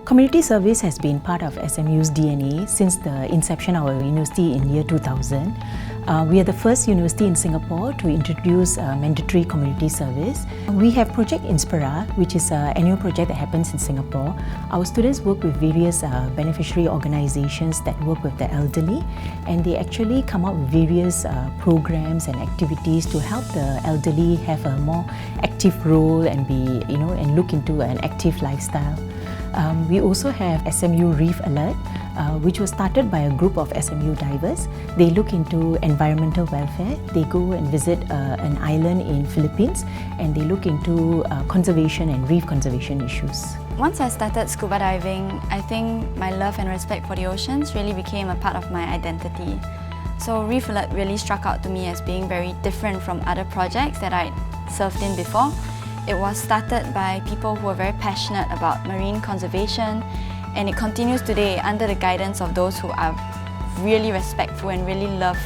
Community service has been part of SMU's DNA since the inception of our university in year 2000. We are the first university in Singapore to introduce mandatory community service. We have Project Inspira, which is an annual project that happens in Singapore. Our students work with various beneficiary organizations that work with the elderly, and they actually come up with various programs and activities to help the elderly have a more active role and and look into an active lifestyle. We also have SMU Reef Alert, which was started by a group of SMU divers. They look into environmental welfare. They go and visit an island in Philippines, and they look into conservation and reef conservation issues. Once I started scuba diving, I think my love and respect for the oceans really became a part of my identity. So Reef Alert really struck out to me as being very different from other projects that I'd served in before. It was started by people who are very passionate about marine conservation, and it continues today under the guidance of those who are really respectful and really love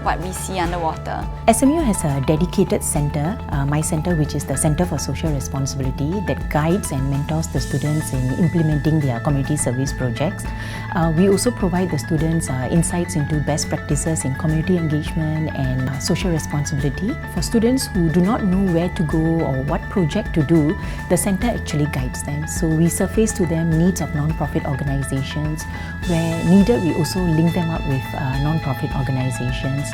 what we see underwater. SMU has a dedicated center, my center, which is the Center for Social Responsibility, that guides and mentors the students in implementing their community service projects. We also provide the students insights into best practices in community engagement and social responsibility. For students who do not know where to go or what project to do, the center actually guides them. So we surface to them needs of non-profit organizations. Where needed, we also link them up with non-profit organizations.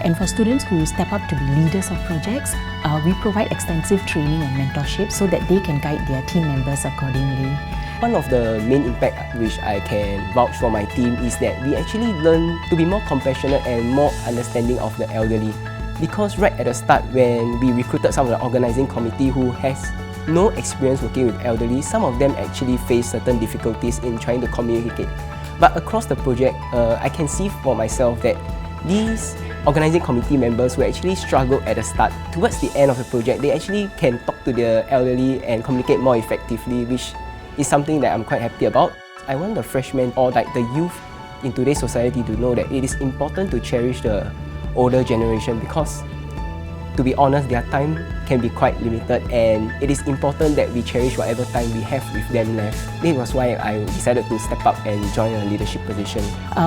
And for students who step up to be leaders of projects, we provide extensive training and mentorship so that they can guide their team members accordingly. One of the main impact which I can vouch for my team is that we actually learn to be more compassionate and more understanding of the elderly. Because right at the start, when we recruited some of the organizing committee who has no experience working with elderly, some of them actually face certain difficulties in trying to communicate. But across the project, I can see for myself that these organizing committee members who actually struggled at the start, towards the end of the project, they actually can talk to the elderly and communicate more effectively, which is something that I'm quite happy about. I want the freshmen or the youth in today's society to know that it is important to cherish the older generation because, to be honest, their time can be quite limited, and it is important that we cherish whatever time we have with them left. This was why I decided to step up and join a leadership position.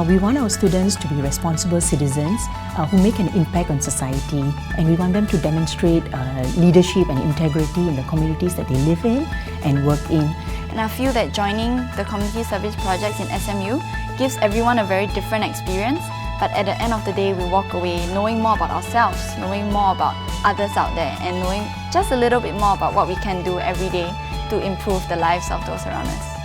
We want our students to be responsible citizens who make an impact on society, and we want them to demonstrate leadership and integrity in the communities that they live in and work in. And I feel that joining the community service projects in SMU gives everyone a very different experience. But at the end of the day, we walk away knowing more about ourselves, knowing more about others out there, and knowing just a little bit more about what we can do every day to improve the lives of those around us.